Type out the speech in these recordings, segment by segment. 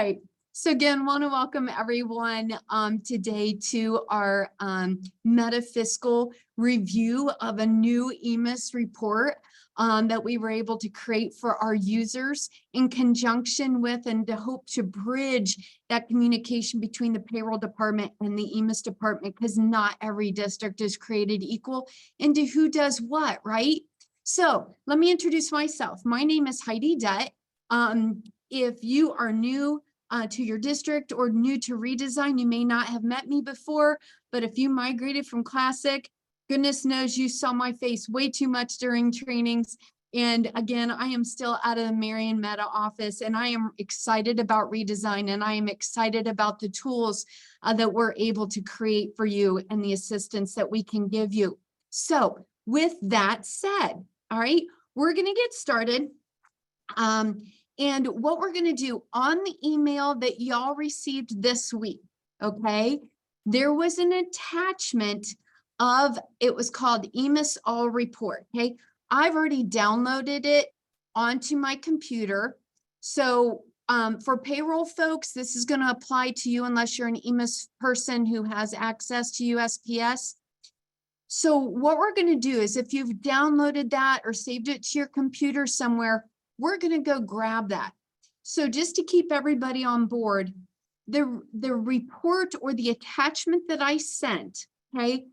right. So again, want to welcome everyone today to our metafiscal review of a new EMIS report that we were able to create for our users in conjunction with and to hope to bridge that communication between the payroll department and the EMIS department, because not every district is created equal into who does what, right? So let me introduce myself. My name is Heidi Dutt. If you are new to your district or new to redesign, you may not have met me before, but if you migrated from Classic, goodness knows you saw my face way too much during trainings. And again, I am still out of the Marion Meta office, and I am excited about redesign, and I am excited about the tools that we're able to create for you and the assistance that we can give you. So with that said, all right, we're going to get started. And what we're going to do on the email that y'all received this week, okay, there was an attachment of, it was called EMIS All Report, okay? I've already downloaded it onto my computer. So for payroll folks, this is going to apply to you unless you're an EMIS person who has access to USPS. So what we're going to do is, if you've downloaded that or saved it to your computer somewhere, we're going to go grab that. So just to keep everybody on board, the report or the attachment that I sent, okay,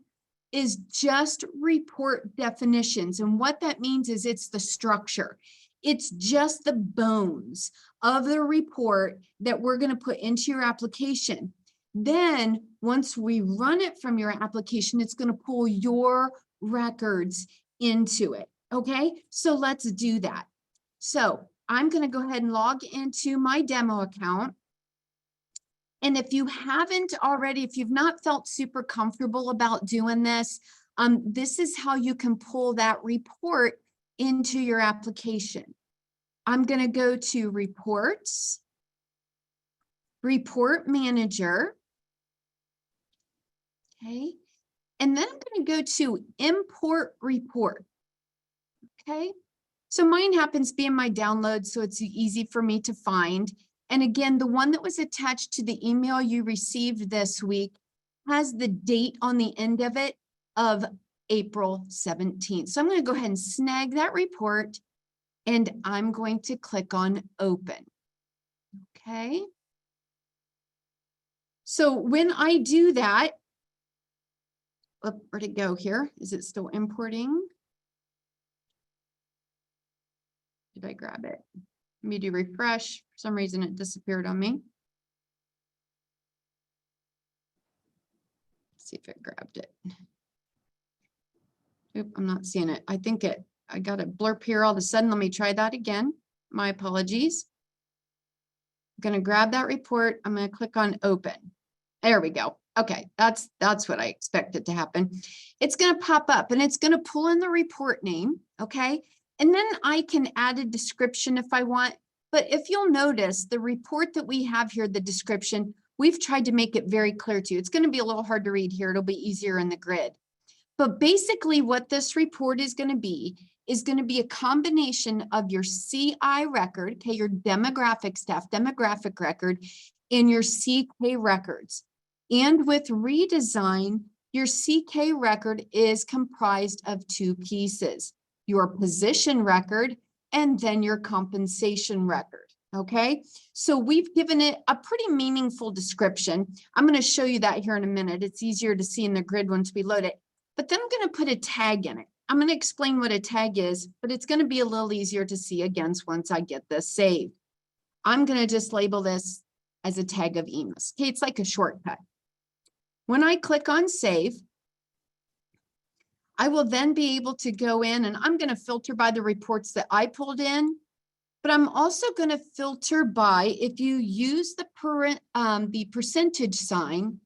is just report definitions. And what that means is it's the structure. It's just the bones of the report that we're going to put into your application. Then once we run it from your application, it's going to pull your records into it. Okay, so let's do that. So I'm going to go ahead and log into my demo account. And if you haven't already, if you've not felt super comfortable about doing this, this is how you can pull that report into your application. I'm going to go to Reports, Report Manager. Okay. And then I'm going to go to Import Report. Okay. So mine happens to be in my download, so it's easy for me to find. And again, the one that was attached to the email you received this week has the date on the end of it of April 17th. So I'm going to go ahead and snag that report, and I'm going to click on Open. Okay. So when I do that, where'd it go here? Is it still importing? Did I grab it? Let me do refresh. For some reason, it disappeared on me. Let's see if it grabbed it. Oop, I'm not seeing it. I think I got a blurb here all of a sudden. Let me try that again. My apologies. I'm going to grab that report. I'm going to click on Open. There we go. Okay, that's what I expected to happen. It's going to pop up and it's going to pull in the report name. Okay. And then I can add a description if I want. But if you'll notice, the report that we have here, the description, we've tried to make it very clear to you. It's going to be a little hard to read here. It'll be easier in the grid. But basically what this report is going to be a combination of your CI record, okay, your demographic staff, demographic record, and your CK records. And with redesign, your CK record is comprised of two pieces: your position record, and then your compensation record, okay? So we've given it a pretty meaningful description. I'm gonna show you that here in a minute. It's easier to see in the grid once we load it. But then I'm gonna put a tag in it. I'm gonna explain what a tag is, but it's gonna be a little easier to see against once I get this saved. I'm gonna just label this as a tag of EMIS. Okay, it's like a shortcut. When I click on Save, I will then be able to go in, and I'm going to filter by the reports that I pulled in, but I'm also going to filter by, if you use the percentage sign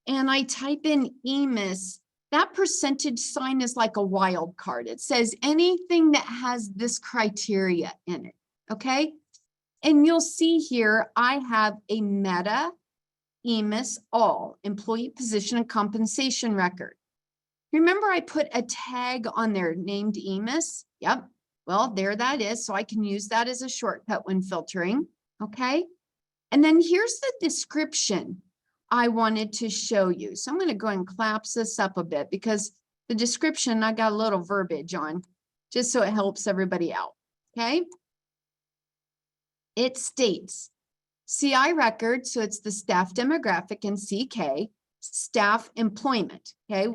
and I type in EMIS, that percentage sign is like a wild card. It says anything that has this criteria in it. Okay. And you'll see here, I have a Meta EMIS All Employee Position and Compensation Record. Remember, I put a tag on there named EMIS. Yep. Well, there that is. So I can use that as a shortcut when filtering. Okay. And then here's the description I wanted to show you. So I'm going to go and collapse this up a bit because the description, I got a little verbiage on just so it helps everybody out. Okay. It states CI record. So it's the staff demographic, and CK, staff employment. Okay.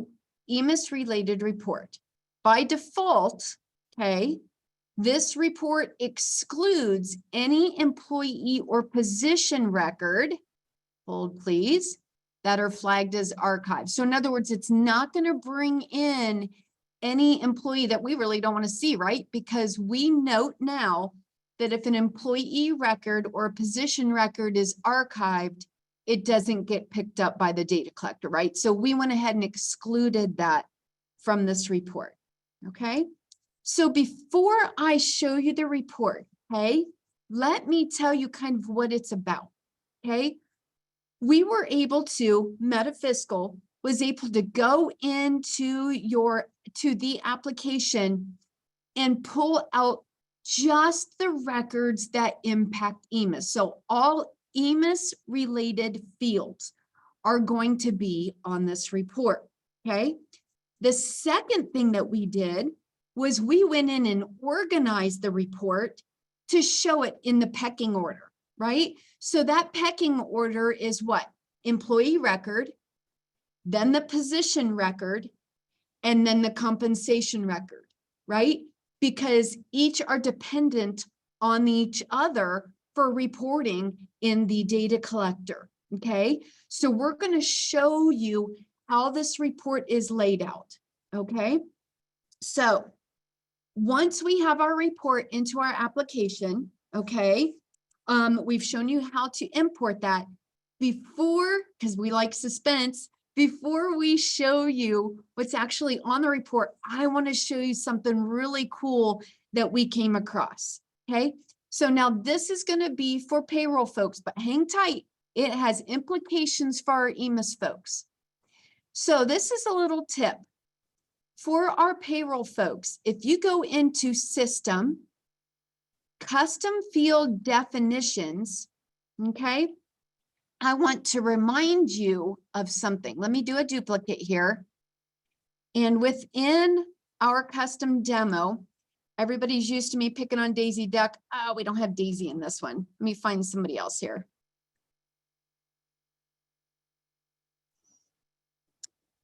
EMIS related report. By default, okay, this report excludes any employee or position record, hold please, that are flagged as archived. So in other words, it's not going to bring in any employee that we really don't want to see, right? Because we note now that if an employee record or a position record is archived, it doesn't get picked up by the data collector, right? So we went ahead and excluded that from this report, okay? So before I show you the report, okay, let me tell you kind of what it's about, okay? We were able to, Metafiscal was able to go into the application and pull out just the records that impact EMIS. So all EMIS related fields are going to be on this report, okay? The second thing that we did was we went in and organized the report to show it in the pecking order, right? So that pecking order is what? Employee record, then the position record, and then the compensation record, right? Because each are dependent on each other for reporting in the data collector, okay? So we're going to show you how this report is laid out, okay? So once we have our report into our application, okay, we've shown you how to import that. Before, because we like suspense, before we show you what's actually on the report, I want to show you something really cool that we came across, okay? So now this is going to be for payroll folks, but hang tight. It has implications for our EMIS folks. So this is a little tip. For our payroll folks, if you go into System, Custom Field Definitions, okay, I want to remind you of something. Let me do a duplicate here. And within our custom demo, everybody's used to me picking on Daisy Duck. Oh, we don't have Daisy in this one. Let me find somebody else here.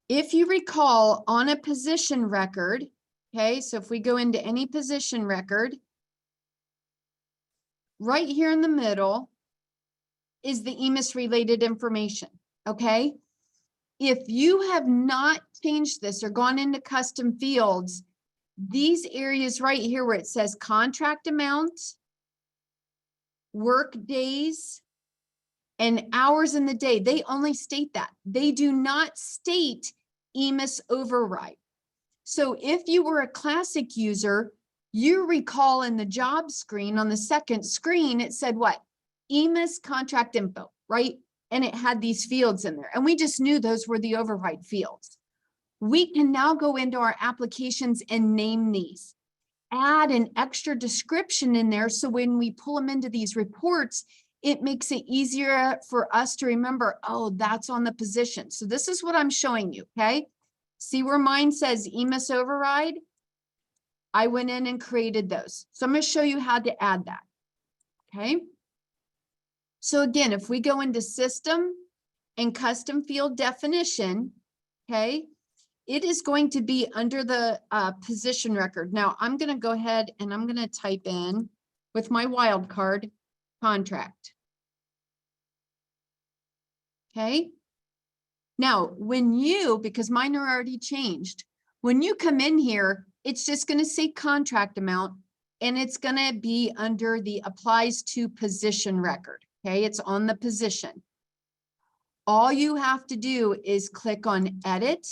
If you recall, on a position record, okay, so if we go into any position record, right here in the middle is the EMIS related information, okay? If you have not changed this or gone into custom fields, these areas right here where it says contract amount, work days, and hours in the day, they only state that. They do not state EMIS override. So if you were a classic user, you recall in the job screen on the second screen, it said what? EMIS contract info, right? And it had these fields in there. And we just knew those were the override fields. We can now go into our applications and name these. Add an extra description in there. So when we pull them into these reports, it makes it easier for us to remember, oh, that's on the position. So this is what I'm showing you, okay? See where mine says EMIS override? I went in and created those. So I'm going to show you how to add that, okay? So again, if we go into System and Custom Field Definition, okay, it is going to be under the position record. Now I'm going to go ahead and I'm going to type in with my wildcard contract. Okay. Now, when you, because mine are already changed, when you come in here, it's just going to say contract amount and it's going to be under the applies to position record. Okay. It's on the position. All you have to do is click on edit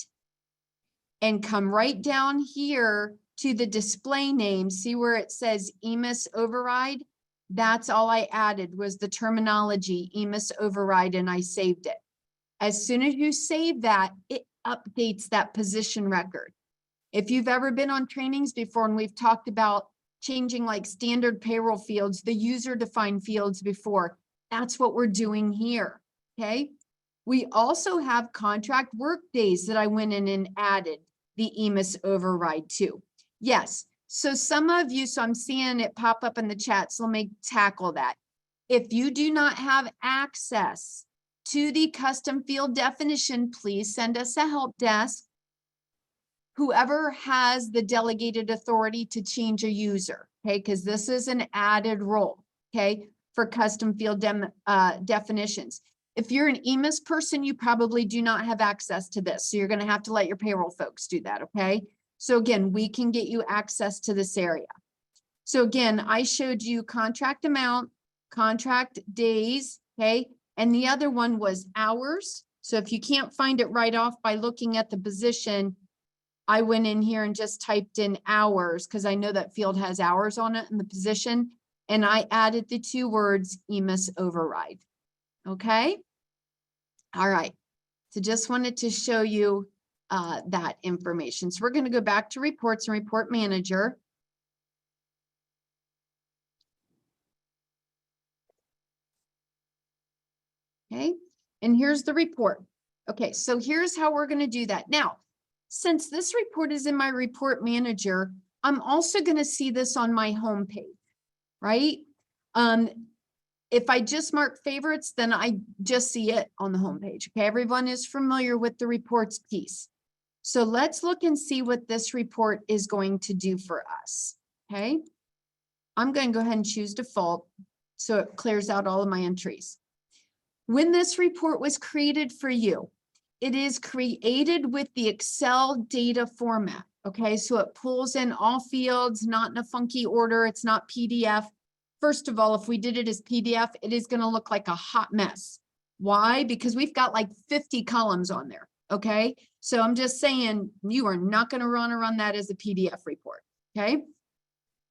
and come right down here to the display name. See where it says EMIS override? That's all I added was the terminology EMIS override, and I saved it. As soon as you save that, it updates that position record. If you've ever been on trainings before and we've talked about changing like standard payroll fields, the user defined fields before, That's what we're doing here, okay? We also have contract work days that I went in and added the EMIS override to. Yes, so some of you, so I'm seeing it pop up in the chat, so let me tackle that. If you do not have access to the custom field definition, please send us a help desk. Whoever has the delegated authority to change a user, okay? Because this is an added role, okay, for custom field definitions. If you're an EMIS person, you probably do not have access to this. So you're going to have to let your payroll folks do that, okay? So again, we can get you access to this area. So again, I showed you contract amount, contract days, okay? And the other one was hours. So if you can't find it right off by looking at the position, I went in here and just typed in hours because I know that field has hours on it in the position. And I added the 2 words EMIS override. Okay. All right. So just wanted to show you that information. So we're going to go back to reports and report manager. Okay. And here's the report. Okay. So here's how we're going to do that. Now, since this report is in my report manager, I'm also going to see this on my homepage, right? If I just mark favorites, then I just see it on the homepage. Okay, everyone is familiar with the reports piece. So let's look and see what this report is going to do for us. Okay, I'm going to go ahead and choose default so it clears out all of my entries. When this report was created for you, it is created with the Excel data format. Okay, so it pulls in all fields, not in a funky order. It's not PDF. First of all, if we did it as PDF, it is going to look like a hot mess. Why? Because we've got like 50 columns on there. Okay, so I'm just saying you are not going to run that as a PDF report. Okay,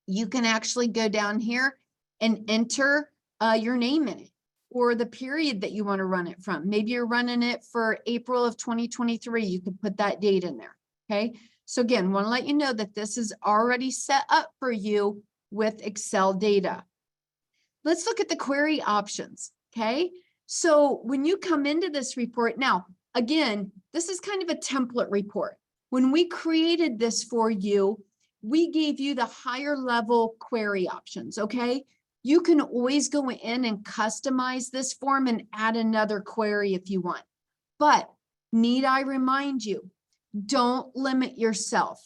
you can actually go down here and enter your name in it, or the period that you want to run it from. Maybe you're running it for April of 2023. You can put that date in there. Okay. So again, want to let you know that this is already set up for you with Excel data. Let's look at the query options. Okay. So when you come into this report, now, again, this is kind of a template report. When we created this for you, we gave you the higher level query options. Okay. You can always go in and customize this form and add another query if you want. But need I remind you, don't limit yourself.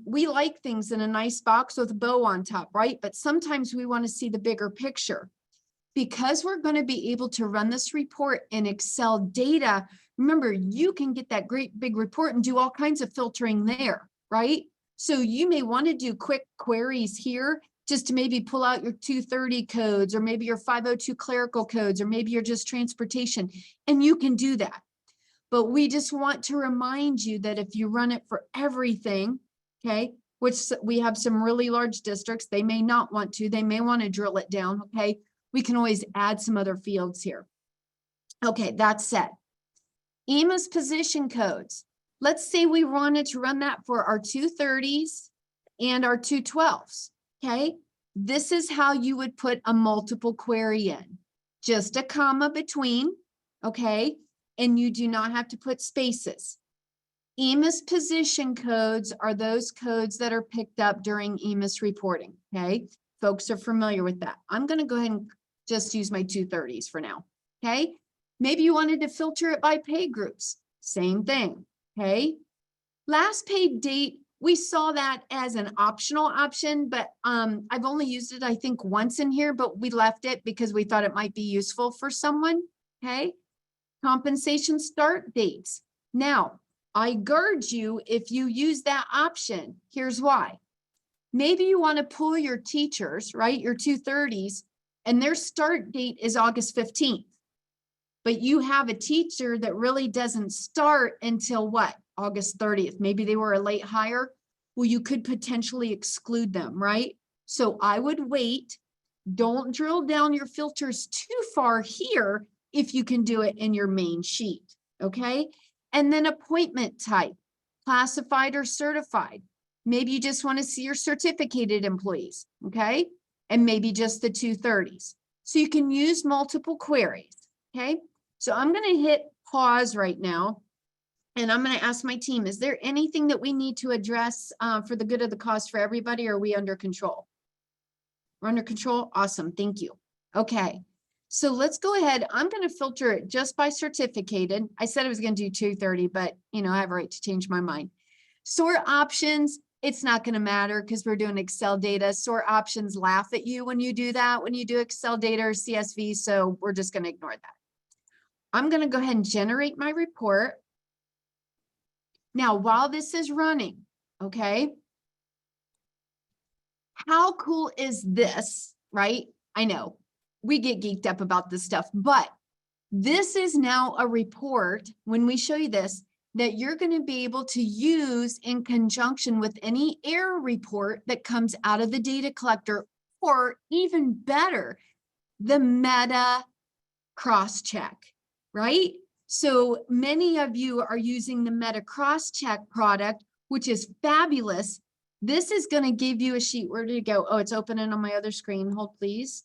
We like things in a nice box with a bow on top, right? But sometimes we want to see the bigger picture. Because we're going to be able to run this report in Excel data, remember, you can get that great big report and do all kinds of filtering there, right? So you may want to do quick queries here just to maybe pull out your 230 codes, or maybe your 502 clerical codes, or maybe you're just transportation, and you can do that. But we just want to remind you that if you run it for everything, okay, which we have some really large districts, they may not want to, they may want to drill it down, okay? We can always add some other fields here. Okay, that's set. EMIS position codes. Let's say we wanted to run that for our 230s and our 212s. Okay, this is how you would put a multiple query in. Just a comma between, okay, and you do not have to put spaces. EMIS position codes are those codes that are picked up during EMIS reporting, okay? Folks are familiar with that. I'm going to go ahead and just use my 230s for now, okay? Maybe you wanted to filter it by pay groups. Same thing, okay? Last paid date, we saw that as an optional option, but I've only used it, I think, once in here, but we left it because we thought it might be useful for someone, okay? Compensation start dates. Now, I urge you, if you use that option, here's why. Maybe you want to pull your teachers, right, your 230s, and their start date is August 15th. But you have a teacher that really doesn't start until what? August 30th. Maybe they were a late hire. Well, you could potentially exclude them, right? So I would wait. Don't drill down your filters too far here if you can do it in your main sheet, okay? And then appointment type, classified or certified. Maybe you just want to see your certificated employees, okay? And maybe just the 230s. So you can use multiple queries, okay? So I'm going to hit pause right now. And I'm going to ask my team, is there anything that we need to address for the good of the cause for everybody? Or are we under control? We're under control? Awesome. Thank you. Okay. So let's go ahead. I'm going to filter it just by certificated. I said I was going to do 230, but I have a right to change my mind. Sort options, it's not going to matter because we're doing Excel data. Sort options laugh at you when you do that, when you do Excel data or CSV. So we're just going to ignore that. I'm going to go ahead and generate my report. Now, while this is running, okay, how cool is this, right? I know we get geeked up about this stuff, but this is now a report when we show you this that you're going to be able to use in conjunction with any error report that comes out of the data collector, or even better, the meta cross-check, right? So many of you are using the meta cross-check product, which is fabulous. This is going to give you a sheet. Where did it go? Oh, it's opening on my other screen. Hold, please.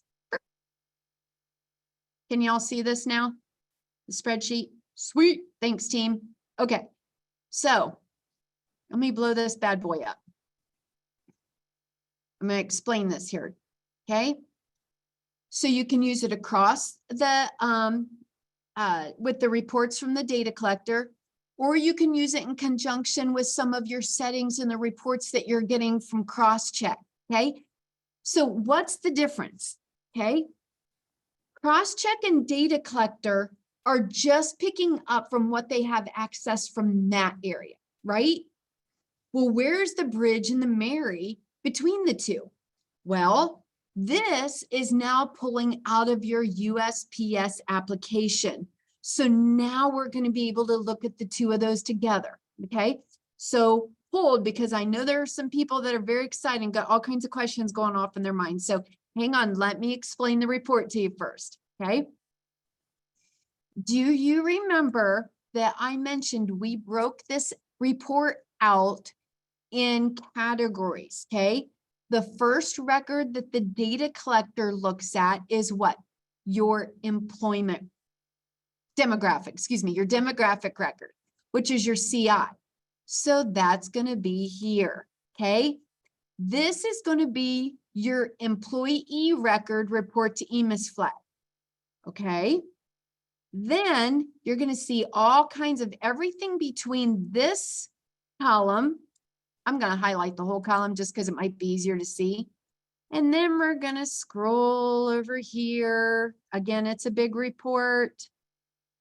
Can you all see this now? The spreadsheet? Sweet. Thanks, team. Okay. So let me blow this bad boy up. I'm going to explain this here. Okay. So you can use it across the, with the reports from the data collector, or you can use it in conjunction with some of your settings in the reports that you're getting from cross-check, okay? So what's the difference, okay? Cross-check and data collector are just picking up from what they have access from that area, right? Well, where's the bridge and the marry between the two? Well, this is now pulling out of your USPS application. So now we're going to be able to look at the two of those together. Okay. So hold, because I know there are some people that are very excited and got all kinds of questions going off in their minds. So hang on, let me explain the report to you first. Okay. Do you remember that I mentioned we broke this report out in categories? Okay. The first record that the data collector looks at is what? Your employment demographic, your demographic record, which is your CI. So that's going to be here. Okay. This is going to be your employee record report to EMIS flag. Okay. Then you're going to see all kinds of everything between this column. I'm going to highlight the whole column just because it might be easier to see. And then we're going to scroll over here. Again, it's a big report.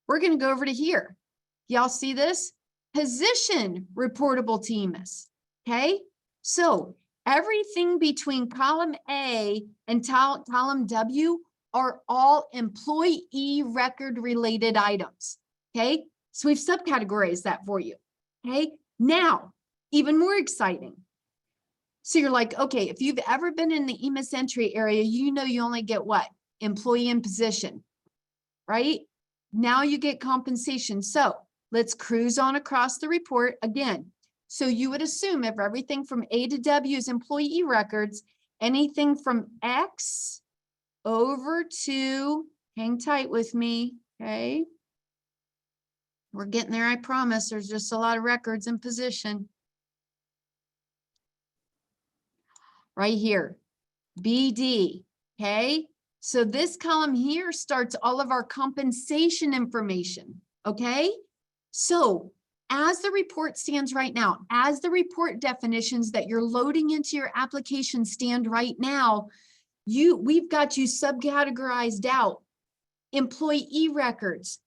We're going to go over to here. Y'all see this? Position reportable to EMIS. Okay. So everything between column A and column W are all employee record related items. Okay. So we've subcategorized that for you. Okay. Now, even more exciting. So you're like, okay, if you've ever been in the EMIS entry area, you know you only get what? Employee and position, right? Now you get compensation. So let's cruise on across the report again. So you would assume if everything from A to W is employee records, anything from X over to, hang tight with me, okay? We're getting there, I promise. There's just a lot of records in position. Right here, BD, okay? So this column here starts all of our compensation information, okay? So as the report stands right now, as the report definitions that you're loading into your application stand right now, we've got you subcategorized out. Employee records,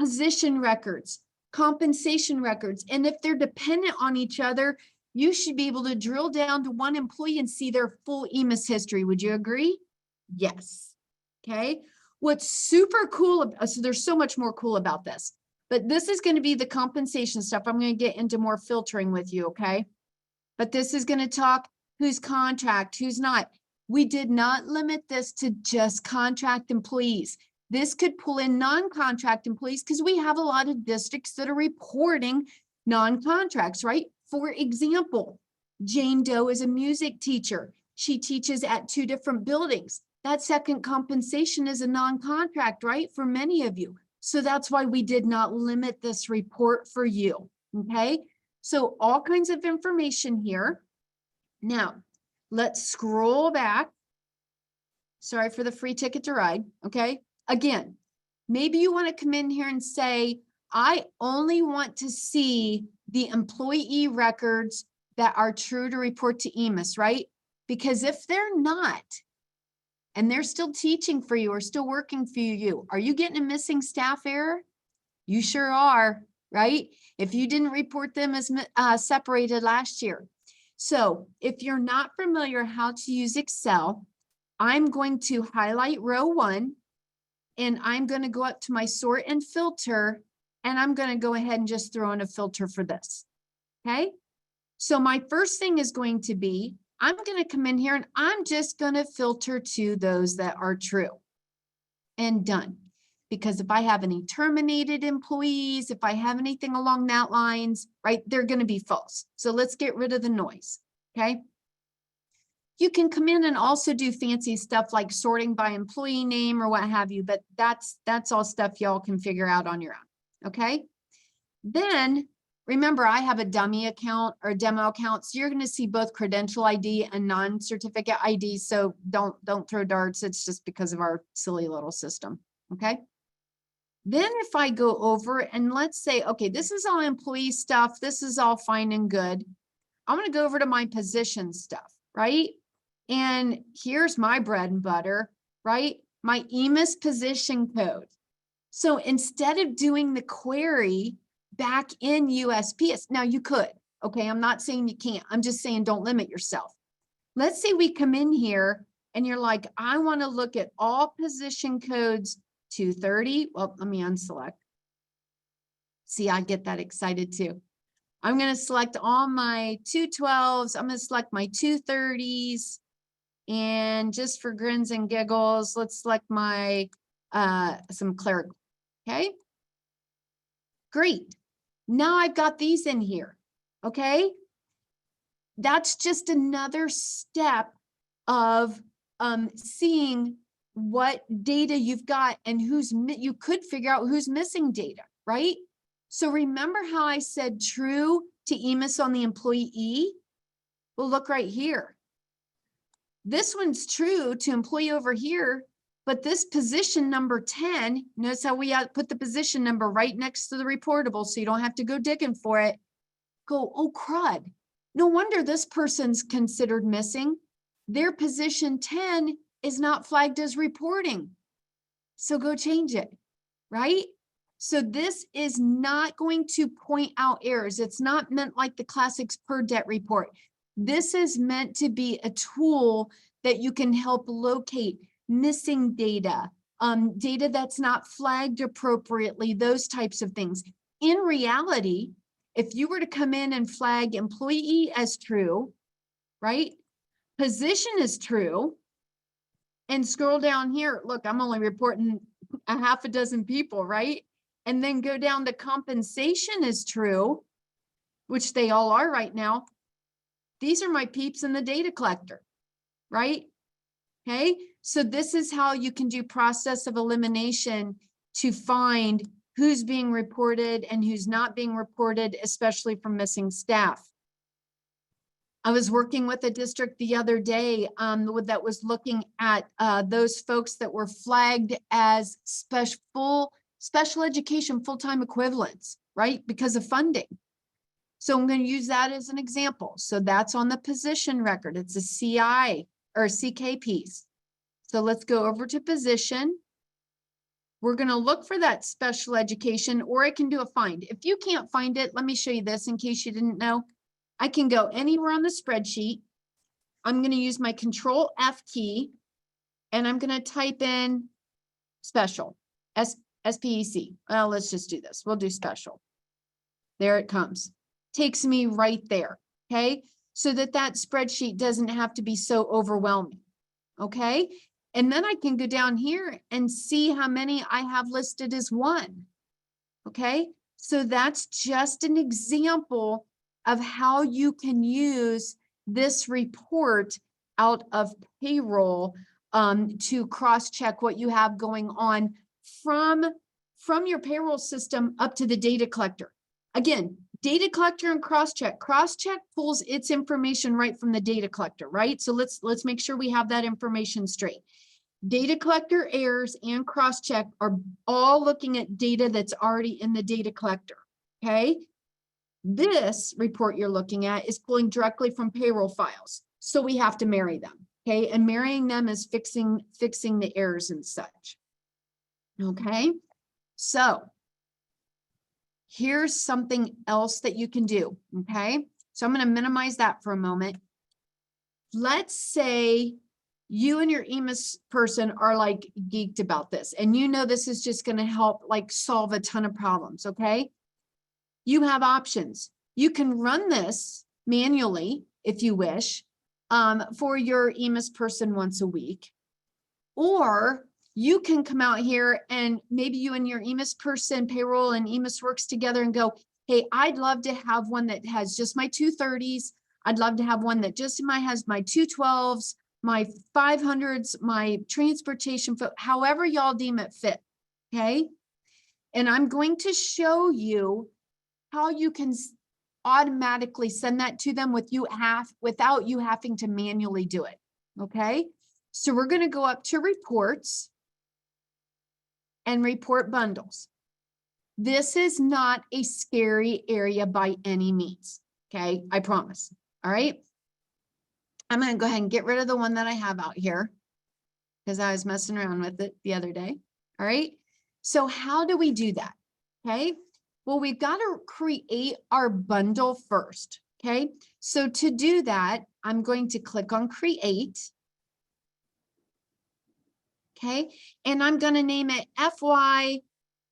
position records, compensation records, and if they're dependent on each other, you should be able to drill down to one employee and see their full EMIS history. Would you agree? Yes. Okay. What's super cool, so there's so much more cool about this, but this is going to be the compensation stuff. I'm going to get into more filtering with you. Okay. But this is going to talk who's contract, who's not. We did not limit this to just contract employees. This could pull in non-contract employees because we have a lot of districts that are reporting non-contracts, right? For example, Jane Doe is a music teacher. She teaches at 2 different buildings. that second compensation is a non-contract, right? For many of you. So that's why we did not limit this report for you, okay? So all kinds of information here. Now, let's scroll back. Sorry for the free ticket to ride, okay? Again, maybe you want to come in here and say, I only want to see the employee records that are true to report to EMIS, right? Because if they're not, and they're still teaching for you or still working for you, are you getting a missing staff error? You sure are, right? If you didn't report them as separated last year. So if you're not familiar how to use Excel, I'm going to highlight row 1 and I'm going to go up to my sort and filter, and I'm going to go ahead and just throw in a filter for this. Okay. So my first thing is going to be, I'm going to come in here and I'm just going to filter to those that are true and done. Because if I have any terminated employees, if I have anything along that lines, right, they're going to be false. So let's get rid of the noise. Okay. You can come in and also do fancy stuff like sorting by employee name or what have you, but that's all stuff y'all can figure out on your own. Okay. Then remember, I have a dummy account or a demo account, so you're going to see both credential ID and non-certificate ID. So don't throw darts. It's just because of our silly little system. Okay. Then if I go over and let's say, okay, this is all employee stuff. This is all fine and good. I'm going to go over to my position stuff, right? And here's my bread and butter, right? My EMIS position code. So instead of doing the query back in USPS, now you could, okay? I'm not saying you can't. I'm just saying don't limit yourself. Let's say we come in here and you're like, I want to look at all position codes 230. Well, let me unselect. See, I get that excited too. I'm going to select all my 212s. I'm going to select my 230s. And just for grins and giggles, let's select my some clerical. Okay. Great. Now I've got these in here. Okay. That's just another step of seeing what data you've got and you could figure out who's missing data, right? So remember how I said true to EMIS on the employee? Well, look right here. This one's true to employee over here, but this position number 10, notice how we put the position number right next to the reportable so you don't have to go digging for it. Go, oh crud. No wonder this person's considered missing. Their position 10 is not flagged as reporting. So go change it, right? So this is not going to point out errors. It's not meant like the classics per debt report. This is meant to be a tool that you can help locate missing data, data that's not flagged appropriately, those types of things. In reality, if you were to come in and flag employee as true, right? Position is true, and scroll down here. Look, I'm only reporting a half a dozen people, right? And then go down to compensation is true, which they all are right now. These are my peeps in the data collector, right? Okay, so this is how you can do process of elimination to find who's being reported and who's not being reported, especially from missing staff. I was working with a district the other day that was looking at those folks that were flagged as special education full-time equivalents, right? Because of funding. So I'm going to use that as an example. So that's on the position record. It's a CI or CK piece. So let's go over to position. We're going to look for that special education, or I can do a find. If you can't find it, let me show you this in case you didn't know. I can go anywhere on the spreadsheet. I'm going to use my Control F key and I'm going to type in special, SPEC. Well, let's just do this. We'll do special. There it comes. Takes me right there. Okay. So that spreadsheet doesn't have to be so overwhelming. Okay. And then I can go down here and see how many I have listed as one. Okay. So that's just an example of how you can use this report out of payroll to cross-check what you have going on from your payroll system up to the data collector. Again, data collector and cross-check. Cross-check pulls its information right from the data collector, right? So let's make sure we have that information straight. Data collector errors and cross-check are all looking at data that's already in the data collector, okay? This report you're looking at is pulling directly from payroll files. So we have to marry them, okay? And marrying them is fixing the errors and such, okay? So here's something else that you can do, okay? So I'm going to minimize that for a moment. Let's say you and your EMIS person are like geeked about this, and you know this is just going to help like solve a ton of problems, okay? You have options. You can run this manually if you wish for your EMIS person once a week, or you can come out here and maybe you and your EMIS person, payroll and EMIS works together and go, hey, I'd love to have one that has just my 230s. I'd love to have one that just has my 212s, my 500s, my transportation, however y'all deem it fit, okay? And I'm going to show you how you can automatically send that to them without you having to manually do it, okay? So we're going to go up to reports and report bundles. This is not a scary area by any means, okay? I promise, all right? I'm going to go ahead and get rid of the one that I have out here because I was messing around with it the other day, all right? So how do we do that, okay? Well, we've got to create our bundle first, okay? So to do that, I'm going to click on create, okay? And I'm going to name it FY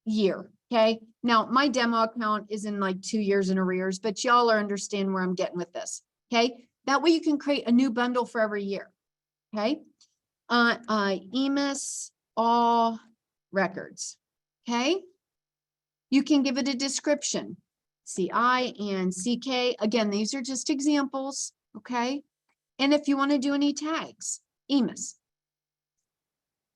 year, okay? Now, my demo account is in like 2 years in arrears, but y'all are understand where I'm getting with this, okay? That way you can create a new bundle for every year, okay? EMIS all records, okay? You can give it a description, CI and CK. Again, these are just examples, okay? And if you want to do any tags, EMIS.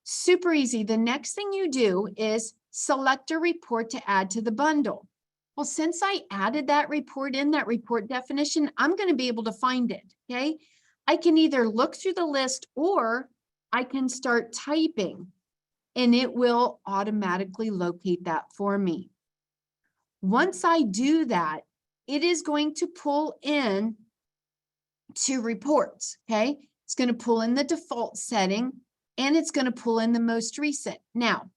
Super easy. The next thing you do is select a report to add to the bundle. Well, since I added that report in that report definition, I'm going to be able to find it, okay? I can either look through the list or I can start typing and it will automatically locate that for me. Once I do that, it is going to pull in to reports, okay? It's going to pull in the default setting and it's going to pull in the most recent. Now,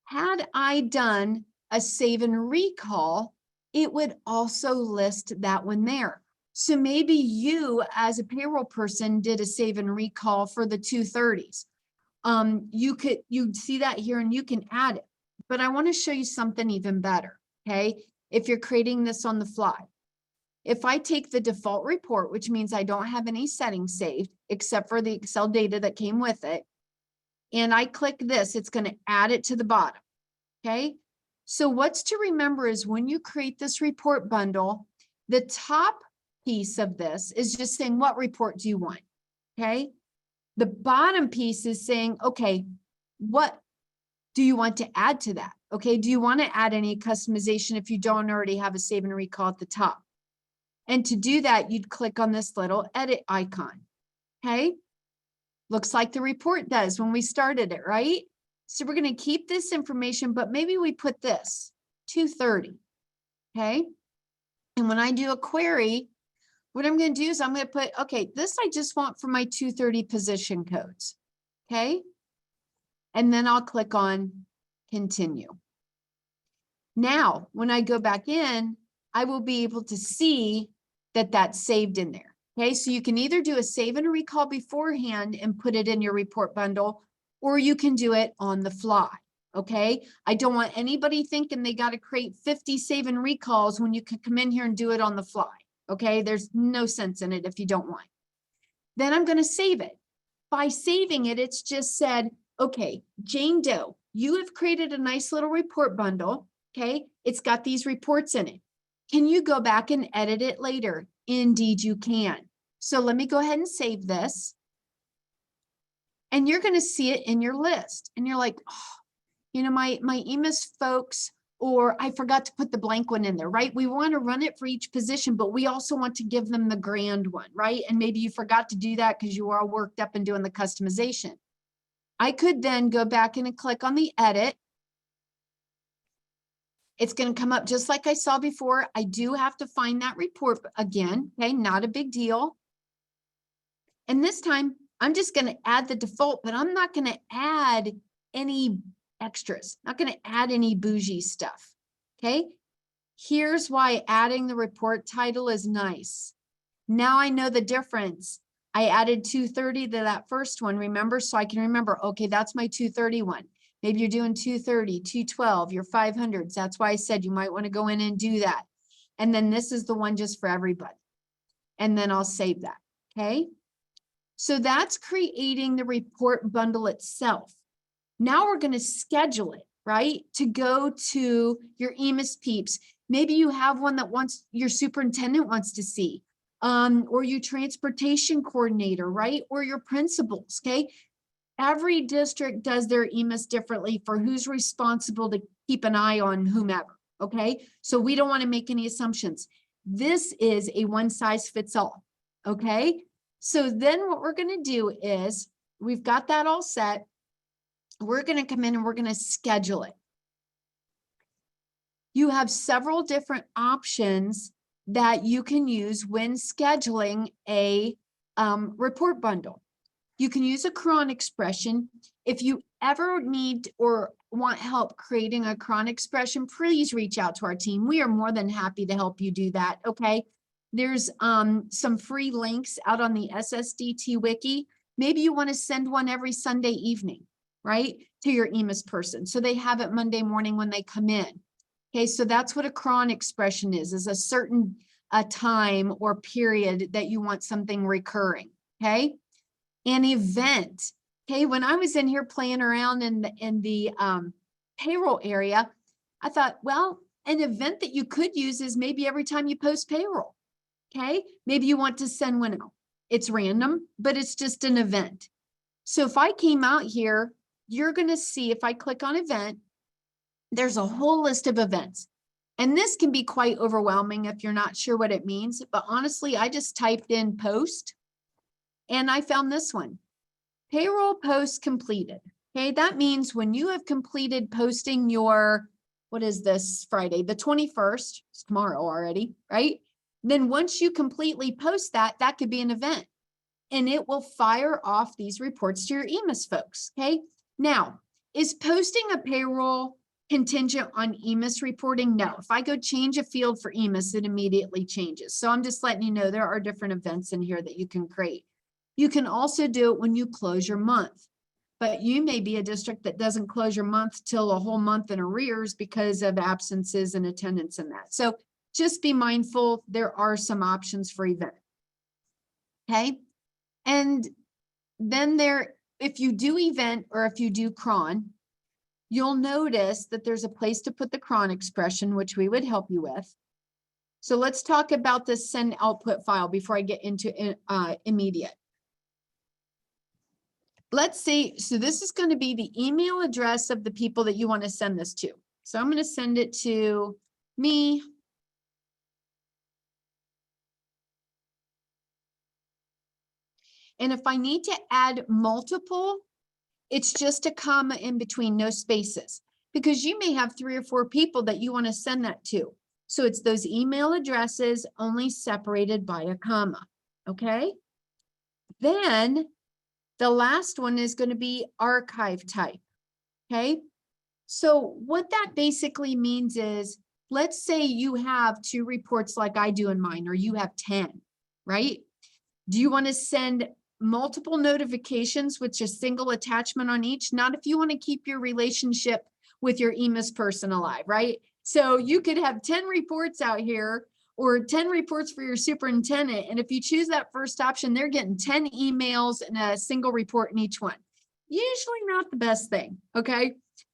had I done a save and recall, it would also list that one there. So maybe you as a payroll person did a save and recall for the 230s. You'd see that here and you can add it, but I want to show you something even better. Okay. If you're creating this on the fly, if I take the default report, which means I don't have any settings saved except for the Excel data that came with it, and I click this, it's going to add it to the bottom. Okay. So what's to remember is when you create this report bundle, the top piece of this is just saying, what report do you want? Okay. The bottom piece is saying, okay, what do you want to add to that? Okay. Do you want to add any customization if you don't already have a save and recall at the top? And to do that, you'd click on this little edit icon. Okay. Looks like the report does when we started it, right? So we're going to keep this information, but maybe we put this 230. Okay. And when I do a query, what I'm going to do is I'm going to put, okay, this I just want for my 230 position codes. Okay. And then I'll click on continue. Now, when I go back in, I will be able to see that that's saved in there. Okay. So you can either do a save and a recall beforehand and put it in your report bundle, or you can do it on the fly. Okay. I don't want anybody thinking they got to create 50 save and recalls when you can come in here and do it on the fly. Okay. There's no sense in it if you don't want. Then I'm going to save it. By saving it, it's just said, okay, Jane Doe, you have created a nice little report bundle. Okay. It's got these reports in it. Can you go back and edit it later? Indeed, you can. So let me go ahead and save this. and you're going to see it in your list. And you're like, oh, you know, my EMIS folks, or I forgot to put the blank one in there, right? We want to run it for each position, but we also want to give them the grand one, right? And maybe you forgot to do that because you were all worked up and doing the customization. I could then go back in and click on the edit. It's going to come up just like I saw before. I do have to find that report again. Okay, not a big deal. And this time I'm just going to add the default, but I'm not going to add any extras, not going to add any bougie stuff. Okay, here's why adding the report title is nice. Now I know the difference. I added 230 to that first one, remember? So I can remember, okay, that's my 231. Maybe you're doing 230, 212, your 500s. That's why I said you might want to go in and do that. And then this is the one just for everybody. And then I'll save that, okay? So that's creating the report bundle itself. Now we're going to schedule it, right? To go to your EMIS peeps. Maybe you have one that your superintendent wants to see, or your transportation coordinator, right? Or your principals, okay? Every district does their EMIS differently for who's responsible to keep an eye on whomever, okay? So we don't want to make any assumptions. This is a one size fits all, okay? So then what we're going to do is, we've got that all set. We're going to come in and we're going to schedule it. You have several different options that you can use when scheduling a report bundle. You can use a cron expression. If you ever need or want help creating a cron expression, please reach out to our team. We are more than happy to help you do that, okay? There's some free links out on the SSDT wiki. Maybe you want to send one every Sunday evening, right, to your EMIS person, so they have it Monday morning when they come in. Okay, so that's what a cron expression is a certain time or period that you want something recurring, okay? An event, okay, when I was in here playing around in the payroll area, I thought, well, an event that you could use is maybe every time you post payroll, okay? Maybe you want to send one out. It's random, but it's just an event. So if I came out here, you're going to see, if I click on event, there's a whole list of events. And this can be quite overwhelming if you're not sure what it means. But honestly, I just typed in post and I found this one. Payroll post completed. Okay, that means when you have completed posting your, what is this, Friday, the 21st, it's tomorrow already, right? Then once you completely post that, that could be an event. And it will fire off these reports to your EMIS folks, okay? Now, is posting a payroll contingent on EMIS reporting? No. If I go change a field for EMIS, it immediately changes. So I'm just letting you know there are different events in here that you can create. You can also do it when you close your month, but you may be a district that doesn't close your month till a whole month in arrears because of absences and attendance and that. So just be mindful, there are some options for event. Okay. And then if you do event or if you do cron, you'll notice that there's a place to put the cron expression, which we would help you with. So let's talk about this send output file before I get into immediate. Let's say, so this is going to be the email address of the people that you want to send this to. So I'm going to send it to me. And if I need to add multiple, it's just a comma in between, no spaces, because you may have 3 or 4 people that you want to send that to. So it's those email addresses only separated by a comma. Okay. Then the last one is going to be archive type. Okay. So what that basically means is, let's say you have 2 reports like I do in mine, or you have 10, right? Do you want to send multiple notifications with just single attachment on each? Not if you want to keep your relationship with your EMIS person alive, right? So you could have 10 reports out here, or 10 reports for your superintendent. And if you choose that first option, they're getting 10 emails and a single report in each one. Usually not the best thing, okay?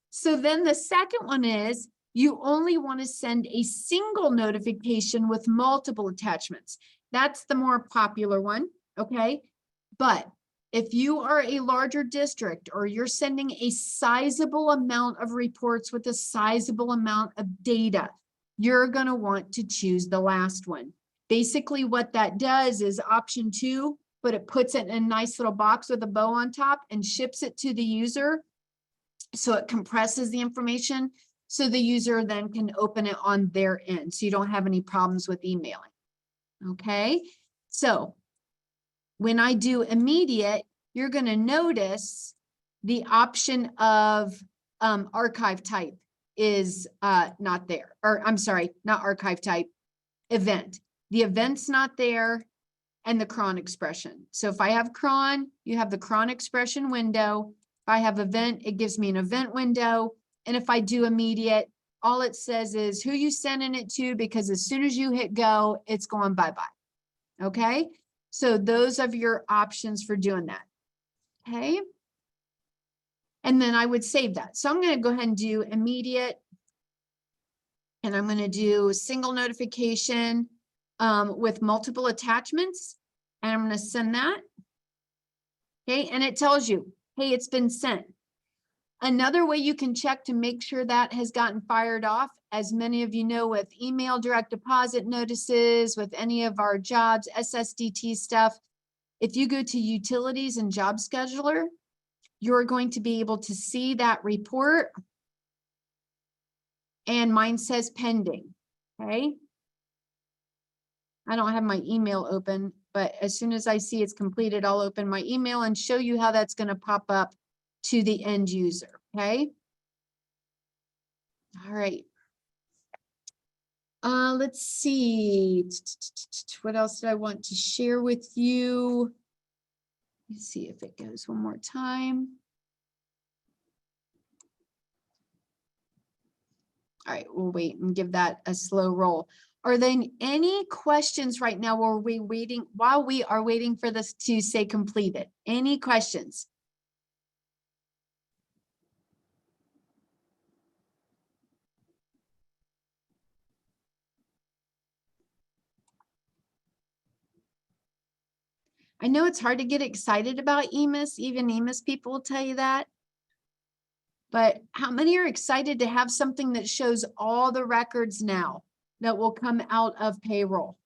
So then the second one is, you only want to send a single notification with multiple attachments. That's the more popular one, okay? But If you are a larger district or you're sending a sizable amount of reports with a sizable amount of data, you're going to want to choose the last one. Basically, what that does is option 2, but it puts it in a nice little box with a bow on top and ships it to the user. So it compresses the information so the user then can open it on their end. So you don't have any problems with emailing. Okay. So when I do immediate, you're going to notice the option of archive type is not there. Or I'm sorry, not archive type, event. The event's not there, and the cron expression. So if I have cron, you have the cron expression window. If I have event, it gives me an event window. And if I do immediate, all it says is who you sending it to, because as soon as you hit go, it's going bye-bye. Okay. So those are your options for doing that. Okay. And then I would save that. So I'm going to go ahead and do immediate. And I'm going to do single notification with multiple attachments. And I'm going to send that. Okay. And it tells you, hey, it's been sent. Another way you can check to make sure that has gotten fired off, as many of you know, with email direct deposit notices, with any of our jobs, SSDT stuff, if you go to utilities and job scheduler, you're going to be able to see that report. And mine says pending. Okay. I don't have my email open, but as soon as I see it's completed, I'll open my email and show you how that's going to pop up to the end user. Okay. All right. Let's see. What else did I want to share with you? Let's see if it goes one more time. All right, we'll wait and give that a slow roll. Are there any questions right now while we are waiting for this to say completed? Any questions? I know it's hard to get excited about EMIS. Even EMIS people will tell you that. But how many are excited to have something that shows all the records now that will come out of payroll?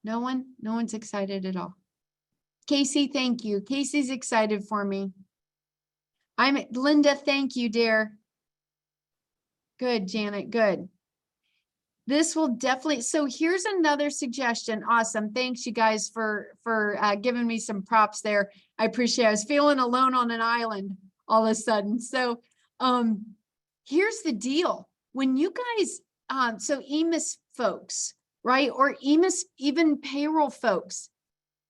No one? No one's excited at all. Casey, thank you. Casey's excited for me. I'm Linda, thank you, dear. Good, Janet, good. This will definitely, so here's another suggestion. Awesome. Thanks you guys for giving me some props there. I appreciate it. I was feeling alone on an island all of a sudden. So here's the deal. When you guys, so EMIS folks, right? Or EMIS, even payroll folks,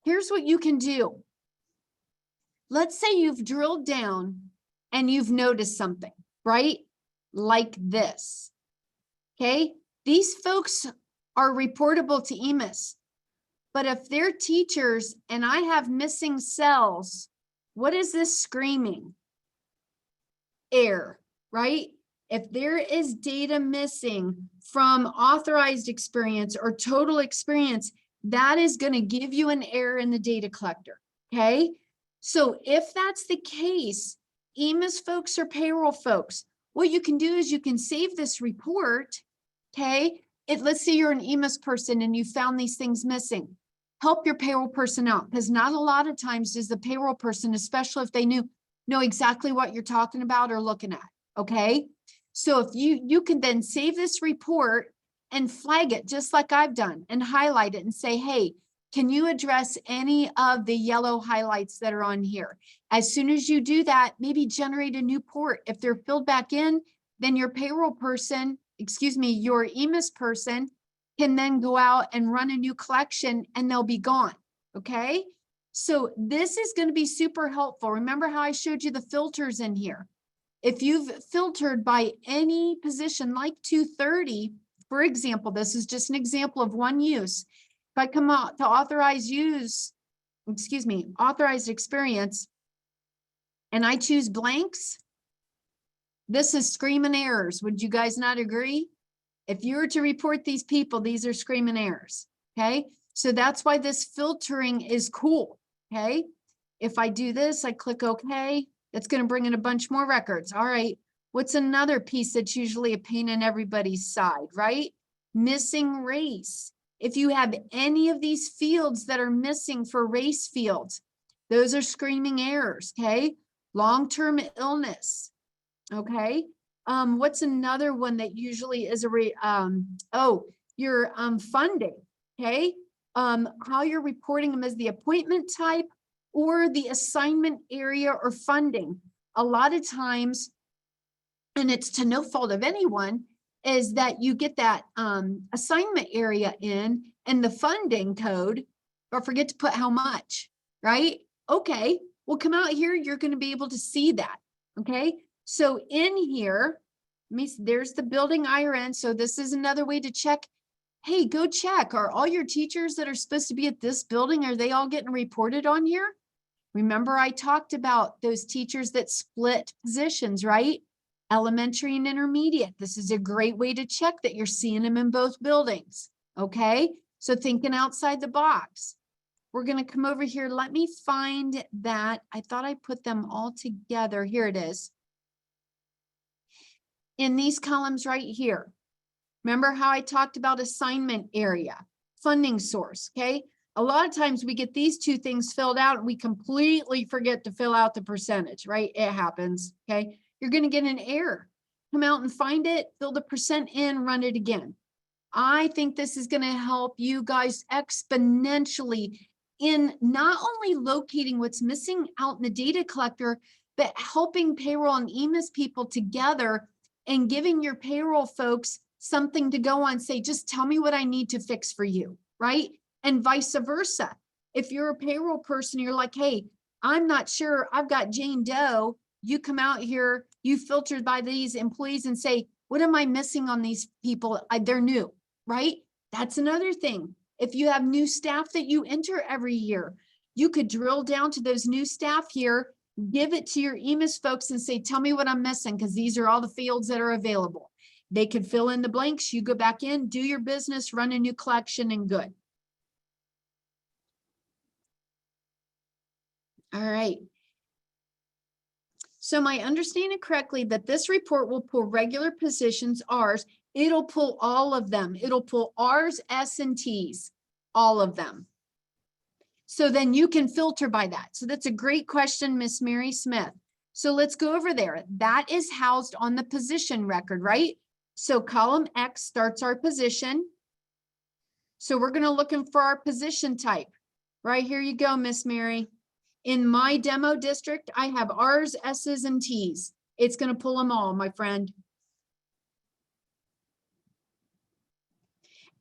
here's what you can do. Let's say you've drilled down and you've noticed something, right? Like this, okay? These folks are reportable to EMIS, but if they're teachers and I have missing cells, what is this screaming? Error, right? If there is data missing from authorized experience or total experience, that is going to give you an error in the data collector, okay? So if that's the case, EMIS folks or payroll folks, what you can do is you can save this report. Okay, let's say you're an EMIS person and you found these things missing. Help your payroll person out, because not a lot of times does the payroll person, especially if they know exactly what you're talking about or looking at. Okay, so if you can then save this report and flag it just like I've done and highlight it and say, hey, can you address any of the yellow highlights that are on here? As soon as you do that, maybe generate a new port. If they're filled back in, then your payroll person, excuse me, your EMIS person can then go out and run a new collection and they'll be gone. Okay. So this is going to be super helpful. Remember how I showed you the filters in here? If you've filtered by any position like 230, for example, this is just an example of one use. If I come out to authorized experience, and I choose blanks, this is screaming errors. Would you guys not agree? If you were to report these people, these are screaming errors. Okay. So that's why this filtering is cool. Okay. If I do this, I click OK, that's going to bring in a bunch more records. All right. What's another piece that's usually a pain in everybody's side, right? Missing race. If you have any of these fields that are missing for race fields, those are screaming errors. Okay. Long-term illness. Okay. What's another one that usually is your funding. Okay. How you're reporting them as the appointment type or the assignment area or funding. A lot of times, and it's to no fault of anyone, is that you get that assignment area in and the funding code, but forget to put how much, right? Okay, well, come out here, you're going to be able to see that. Okay, so in here, there's the building IRN. So this is another way to check. Hey, go check. Are all your teachers that are supposed to be at this building, are they all getting reported on here? Remember, I talked about those teachers that split positions, right? Elementary and intermediate. This is a great way to check that you're seeing them in both buildings. Okay, so thinking outside the box. We're going to come over here. Let me find that. I thought I put them all together. Here it is. In these columns right here. Remember how I talked about assignment area, funding source, okay? A lot of times we get these two things filled out and we completely forget to fill out the percentage, right? It happens, okay? You're going to get an error. Come out and find it, fill the percent in, run it again. I think this is going to help you guys exponentially in not only locating what's missing out in the data collector, but helping payroll and EMIS people together and giving your payroll folks something to go on, say, just tell me what I need to fix for you, right? And vice versa. If you're a payroll person, you're like, hey, I'm not sure, I've got Jane Doe. You come out here, you filtered by these employees and say, what am I missing on these people? They're new, right? That's another thing. If you have new staff that you enter every year, you could drill down to those new staff here, give it to your EMIS folks and say, tell me what I'm missing, because these are all the fields that are available. They could fill in the blanks. You go back in, do your business, run a new collection, and good. All right. So my understanding correctly that this report will pull regular positions, R's. It'll pull all of them. It'll pull R's, S, and T's, all of them. So then you can filter by that. So that's a great question, Miss Mary Smith. So let's go over there. That is housed on the position record, right? So column X starts our position. So we're going to look for our position type. Right here you go, Miss Mary. In my demo district, I have R's, S's, and T's. It's going to pull them all, my friend.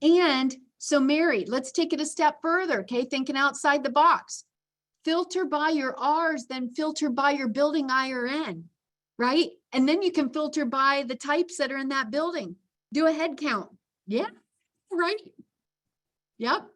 And so Mary, let's take it a step further, okay? Thinking outside the box. Filter by your R's, then filter by your building IRN, right? And then you can filter by the types that are in that building. Do a head count. Yeah, right. Yep.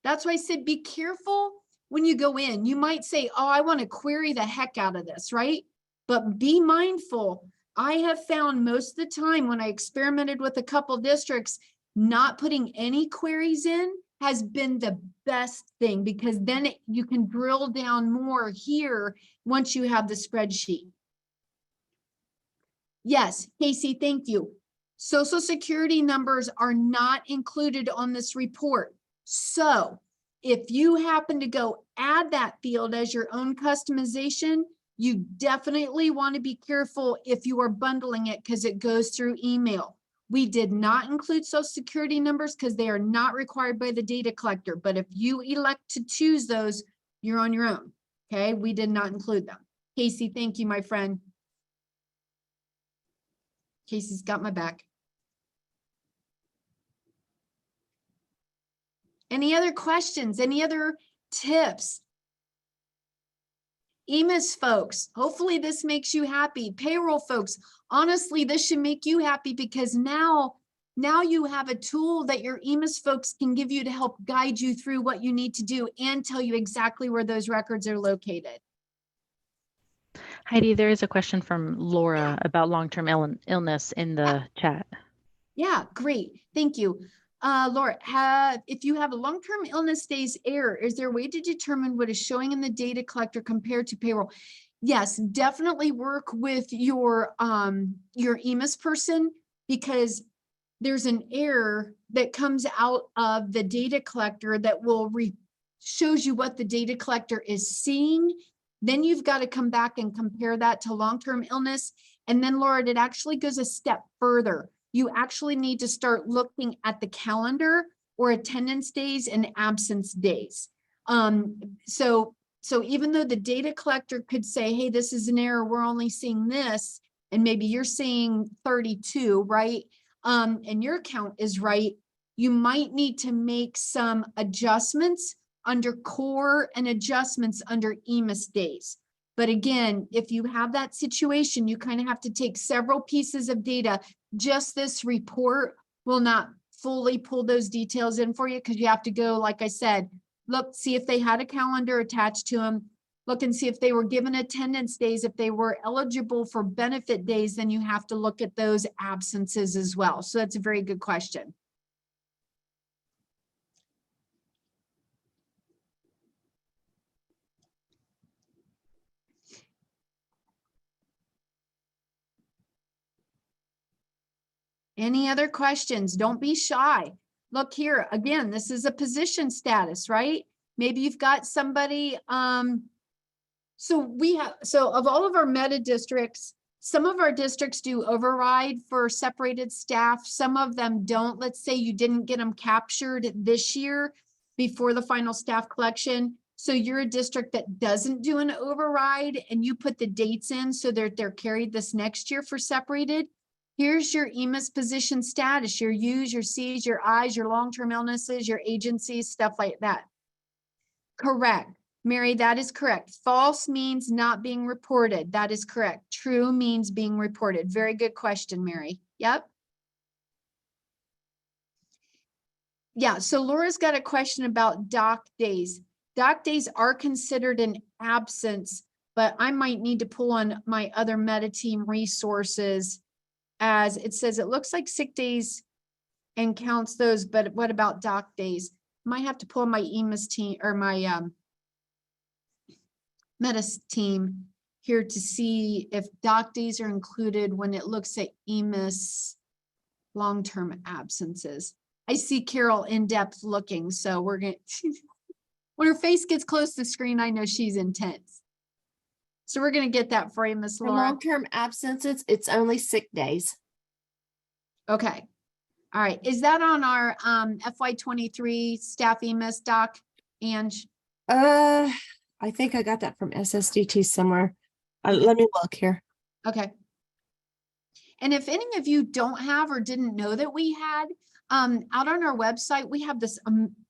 That's why I said be careful when you go in. You might say, oh, I want to query the heck out of this, right? But be mindful. I have found most of the time when I experimented with a couple districts, not putting any queries in has been the best thing, because then you can drill down more here once you have the spreadsheet. Yes, Casey, thank you. Social Security numbers are not included on this report. So if you happen to go add that field as your own customization, you definitely want to be careful if you are bundling it, because it goes through email. We did not include Social Security numbers because they are not required by the data collector. But if you elect to choose those, you're on your own. Okay, we did not include them. Casey, thank you, my friend. Casey's got my back. Any other questions? Any other tips? EMIS folks, hopefully this makes you happy. Payroll folks, honestly, this should make you happy, because now you have a tool that your EMIS folks can give you to help guide you through what you need to do and tell you exactly where those records are located. Heidi, there is a question from Laura about long-term illness in the chat. Yeah, great. Thank you. Laura, if you have a long-term illness days error, is there a way to determine what is showing in the data collector compared to payroll? Yes, definitely work with your EMIS person, because there's an error that comes out of the data collector that will shows you what the data collector is seeing. Then you've got to come back and compare that to long-term illness. And then, Laura, it actually goes a step further. You actually need to start looking at the calendar or attendance days and absence days. So even though the data collector could say, hey, this is an error, we're only seeing this, and maybe you're seeing 32, right? And your count is right, you might need to make some adjustments under core and adjustments under EMIS days. But again, if you have that situation, you kind of have to take several pieces of data. Just this report will not fully pull those details in for you, because you have to go, like I said, look, see if they had a calendar attached to them, look and see if they were given attendance days. If they were eligible for benefit days, then you have to look at those absences as well. So that's a very good question. Any other questions? Don't be shy. Look here, again, this is a position status, right? Maybe you've got somebody, so of all of our meta districts, some of our districts do override for separated staff. Some of them don't. Let's say you didn't get them captured this year before the final staff collection. So you're a district that doesn't do an override and you put the dates in so they're carried this next year for separated. Here's your EMIS position status, your U's, your C's, your I's, your long-term illnesses, your agencies, stuff like that. Correct. Mary, that is correct. False means not being reported. That is correct. True means being reported. Very good question, Mary. Yep. Yeah, so Laura's got a question about doc days. Doc days are considered an absence, but I might need to pull on my other meta team resources, as it says it looks like sick days and counts those, but what about doc days? Might have to pull my EMIS team or my meta team here to see if doc days are included when it looks at EMIS long-term absences. I see Carol in depth looking, so we're going to, when her face gets close to the screen, I know she's intense. So we're going to get that for you, Miss Laura. Long-term absences, it's only sick days. Okay. All right. Is that on our FY23 staff EMIS doc, Ange? I think I got that from SSDT somewhere. Let me look here. Okay. And if any of you don't have or didn't know that we had, out on our website, we have this,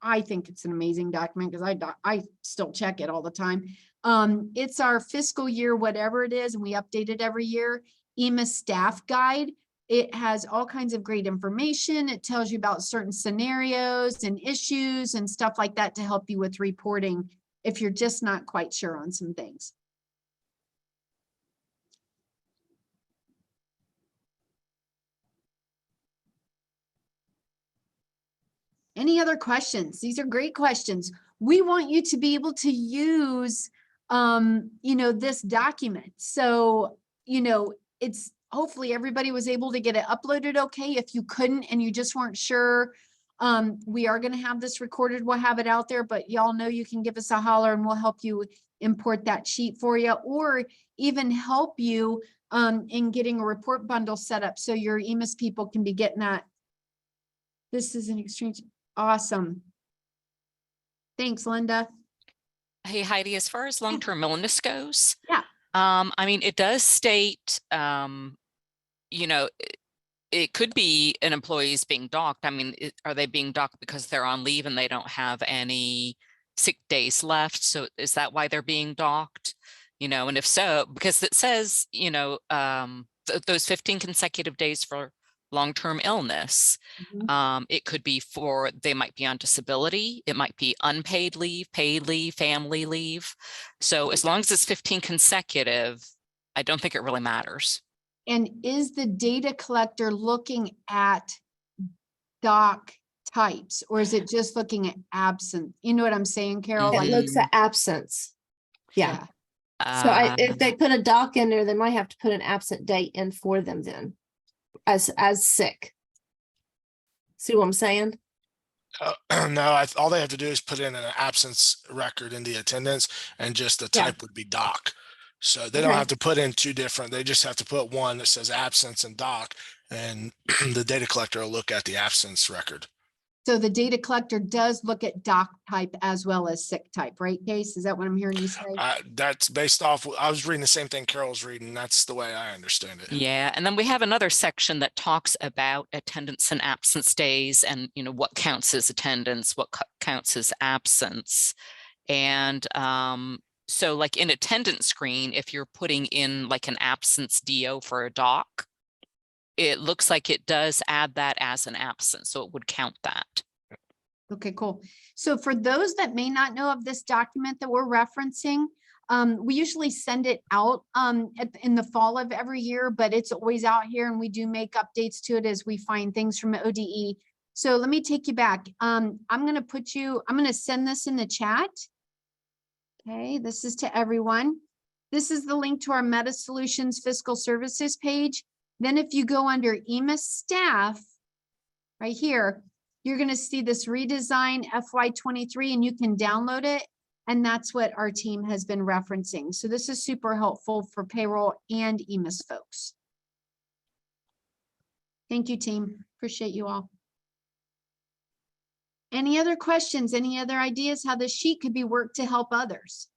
I think it's an amazing document because I still check it all the time. It's our fiscal year, whatever it is, and we update it every year, EMIS staff guide. It has all kinds of great information. It tells you about certain scenarios and issues and stuff like that to help you with reporting if you're just not quite sure on some things. Any other questions? These are great questions. We want you to be able to use, this document. So, it's hopefully everybody was able to get it uploaded okay. If you couldn't and you just weren't sure, we are going to have this recorded. We'll have it out there, but y'all know you can give us a holler and we'll help you import that sheet for you, or even help you in getting a report bundle set up so your EMIS people can be getting that. This is an exchange. Awesome. Thanks, Linda. Hey, Heidi, as far as long-term illness goes, yeah. I mean, it does state, it could be an employee is being docked. I mean, are they being docked because they're on leave and they don't have any sick days left? So is that why they're being docked? And if so, because it says, those 15 consecutive days for long-term illness, it could be they might be on disability, it might be unpaid leave, paid leave, family leave. So as long as it's 15 consecutive, I don't think it really matters. And is the data collector looking at doc types, or is it just looking at absent? You know what I'm saying, Carol? It Like, looks at absence. Yeah. So if they put a doc in there, they might have to put an absent date in for them then, as sick. See what I'm saying? No, all they have to do is put in an absence record in the attendance, and just the Yeah. type would be doc. So they don't Okay. have to put in two different, they just have to put one that says absence and doc, and the data collector will look at the absence record. so the data collector does look at doc type as well as sick type, right, Case? Is that what I'm hearing you say? That's based off, I was reading the same thing Carol's reading. That's the way I understand it. Yeah, and then we have another section that talks about attendance and absence days, and what counts as attendance, what counts as absence. And so like in attendance screen, if you're putting in like an absence DO for a doc, it looks like it does add that as an absence, so it would count that. Okay, cool. So for those that may not know of this document that we're referencing, we usually send it out in the fall of every year, but it's always out here, and we do make updates to it as we find things from ODE. So let me take you back. I'm going to send this in the chat. Okay, this is to everyone. This is the link to our Meta Solutions Fiscal Services page. Then if you go under EMIS staff right here, you're going to see this redesign FY23, and you can download it. And that's what our team has been referencing. So this is super helpful for payroll and EMIS folks. Thank you, team. Appreciate you all. Any other questions? Any other ideas how this sheet could be worked to help others?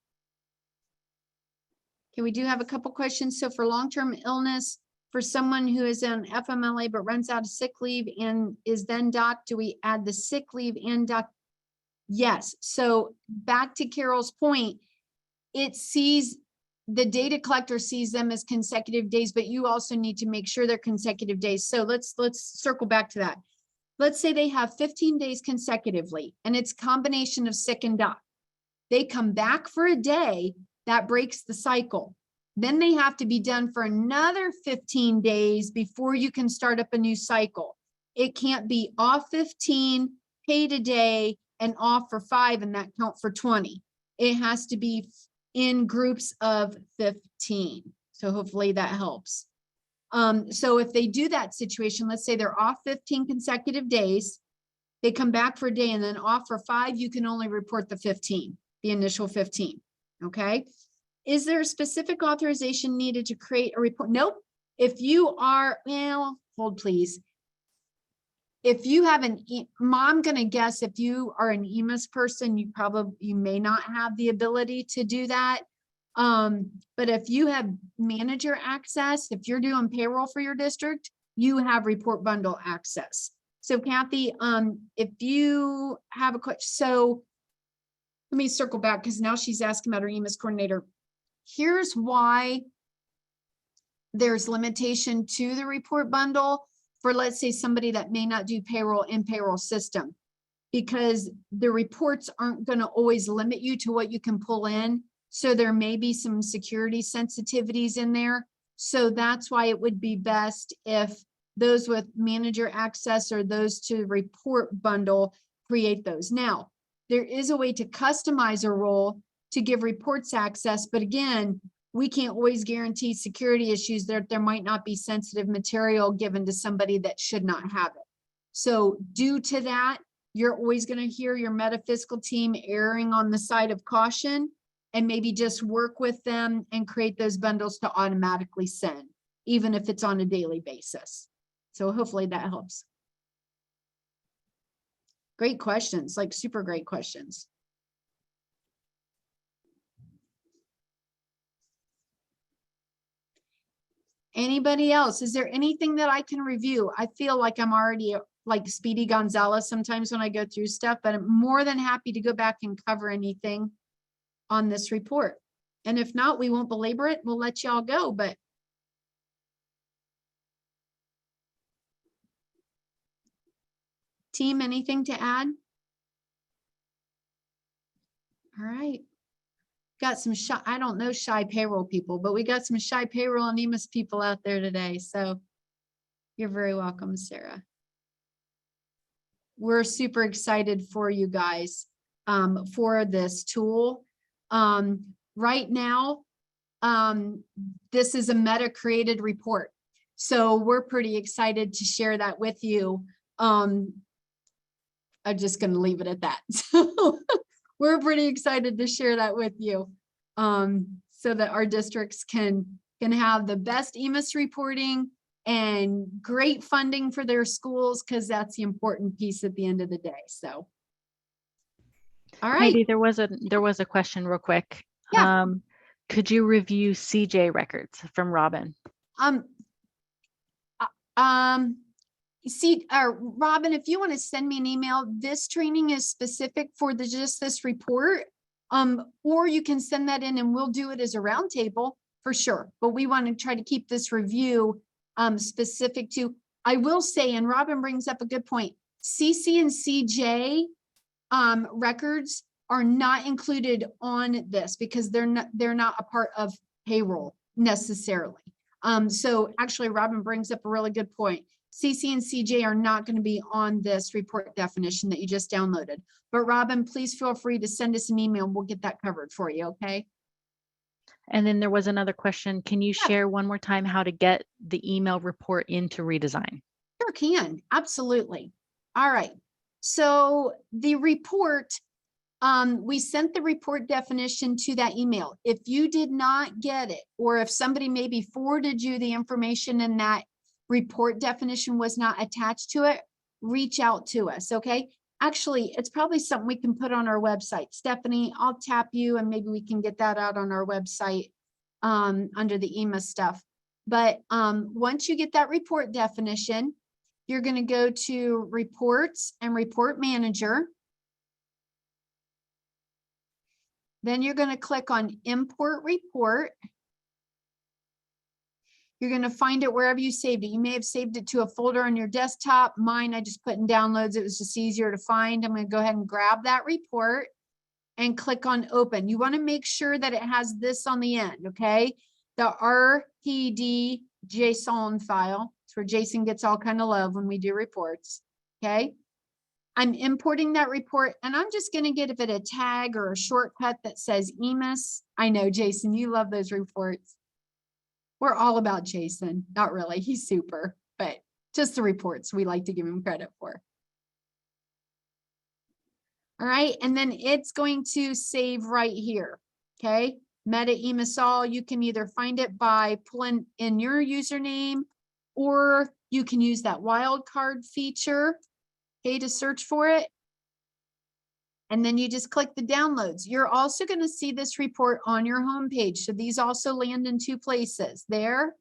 Okay, we do have a couple questions. So for long-term illness, for someone who is on FMLA but runs out of sick leave and is then docked, do we add the sick leave and dock? Yes. So back to Carol's point, it sees, the data collector sees them as consecutive days, but you also need to make sure they're consecutive days. So let's circle back to that. Let's say they have 15 days consecutively, and it's a combination of sick and dock. They come back for a day, that breaks the cycle. Then they have to be done for another 15 days before you can start up a new cycle. It can't be off 15, paid a day, and off for 5, and that count for 20. It has to be in groups of 15. So hopefully that helps. So if they do that situation, let's say they're off 15 consecutive days, they come back for a day and then off for 5, you can only report the 15, the initial 15. Okay. Is there a specific authorization needed to create a report? Nope. If you are, well, hold please. If you have I'm going to guess if you are an EMIS person, you may not have the ability to do that. But if you have manager access, if you're doing payroll for your district, you have report bundle access. So Kathy, if you have a question, so let me circle back because now she's asking about her EMIS coordinator. Here's why there's limitation to the report bundle for, let's say, somebody that may not do payroll in payroll system, because the reports aren't going to always limit you to what you can pull in. So there may be some security sensitivities in there. So that's why it would be best if those with manager access or those to report bundle create those. Now, there is a way to customize a role to give reports access, but again, we can't always guarantee security issues. There might not be sensitive material given to somebody that should not have it. So due to that, you're always going to hear your metaphysical team erring on the side of caution, and maybe just work with them and create those bundles to automatically send, even if it's on a daily basis. So hopefully that helps. Great questions, like super great questions. Anybody else? Is there anything that I can review? I feel like I'm already like Speedy Gonzalez sometimes when I go through stuff, but I'm more than happy to go back and cover anything on this report. And if not, we won't belabor it. We'll let y'all go, but team, anything to add? All right. got some shy, I don't know shy payroll people, but we got some shy payroll and EMIS people out there today. So you're very welcome, Sarah. We're super excited for you guys for this tool. Right now, this is a meta created report. So we're pretty excited to share that with you. I'm just going to leave it at that. So we're pretty excited to share that with you so that our districts can have the best EMIS reporting and great funding for their schools, because that's the important piece at the end of the day. So, all right. Heidi, there was a question real quick. Yeah. Could you review CJ records from Robin? See, Robin, if you want to send me an email, this training is specific for just this report. Or you can send that in and we'll do it as a roundtable for sure. But we want to try to keep this review specific to, I will say, and Robin brings up a good point, CC and CJ records are not included on this because they're not a part of payroll necessarily. So actually Robin brings up a really good point. CC and CJ are not going to be on this report definition that you just downloaded. But Robin, please feel free to send us an email and we'll get that covered for you, okay? And then there was another question. Can you share one more time how to get the email report into redesign? Sure can, absolutely. All right, so the report, we sent the report definition to that email. If you did not get it, or if somebody maybe forwarded you the information and that report definition was not attached to it, reach out to us, okay? Actually, it's probably something we can put on our website. Stephanie, I'll tap you and maybe we can get that out on our website under the EMIS stuff. But once you get that report definition, you're going to go to Reports and Report Manager. Then you're going to click on Import Report. You're going to find it wherever you saved it. You may have saved it to a folder on your desktop. Mine, I just put in downloads. It was just easier to find. I'm going to go ahead and grab that report and click on open. You want to make sure that it has this on the end, okay? The RPD JSON file. It's where Jason gets all kind of love when we do reports, okay? I'm importing that report and I'm just going to give it a tag or a shortcut that says EMIS. I know, Jason, you love those reports. We're all about Jason. Not really. He's super, but just the reports we like to give him credit for. All right. And then it's going to save right here. Okay. Meta EMIS all. You can either find it by pulling in your username or you can use that wildcard feature, okay, to search for it. And then you just click the downloads. You're also going to see this report on your homepage. So these also land in two places, there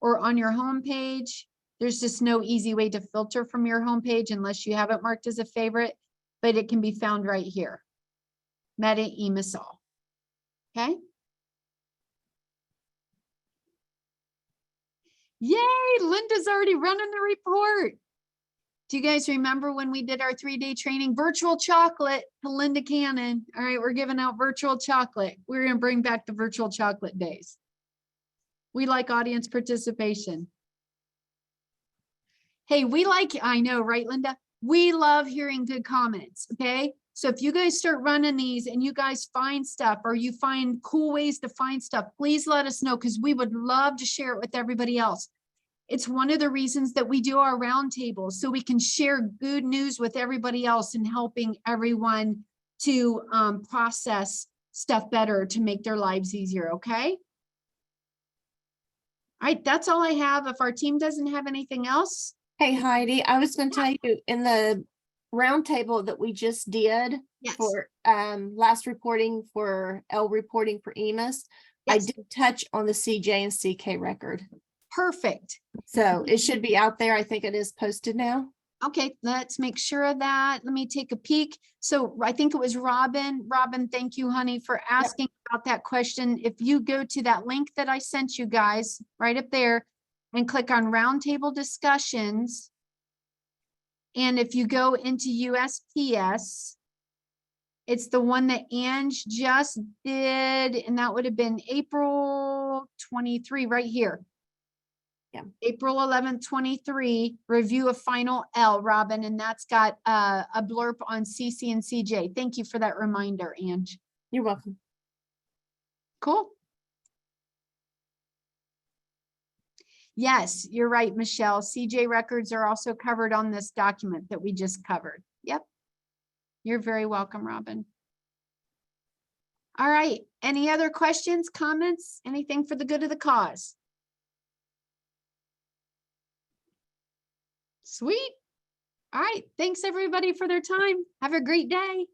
or on your homepage. There's just no easy way to filter from your homepage unless you have it marked as a favorite, but it can be found right here. Meta EMIS all. Okay. Yay, Linda's already running the report. Do you guys remember when we did our 3-day training? Virtual chocolate to Linda Cannon. All right, we're giving out virtual chocolate. We're going to bring back the virtual chocolate days. We like audience participation. Hey, I know, right, Linda? We love hearing good comments, okay? So if you guys start running these and you guys find stuff or you find cool ways to find stuff, please let us know because we would love to share it with everybody else. It's one of the reasons that we do our roundtables, so we can share good news with everybody else and helping everyone to process stuff better to make their lives easier, okay? All right, that's all I have. If our team doesn't have anything else. Hey, Heidi, I was going to tell you in the roundtable that we just did for last reporting for L reporting for EMIS, I did touch on the CJ and CK record. Perfect. So it should be out there. I think it is posted now. Okay, let's make sure of that. Let me take a peek. So I think it was Robin. Robin, thank you, honey, for asking about that question. If you go to that link that I sent you guys right up there and click on roundtable discussions, and if you go into USPS, It's the one that Ange just did, and that would have been April 23, right here. Yeah. April 11th, 23, review of final L, Robin, and that's got a blurb on CC and CJ. Thank you for that reminder, Ange. You're welcome. Cool. Yes, you're right, Michelle. CJ records are also covered on this document that we just covered. Yep. You're very welcome, Robin. All right. Any other questions, comments, anything for the good of the cause? Sweet. All right. Thanks everybody for their time. Have a great day.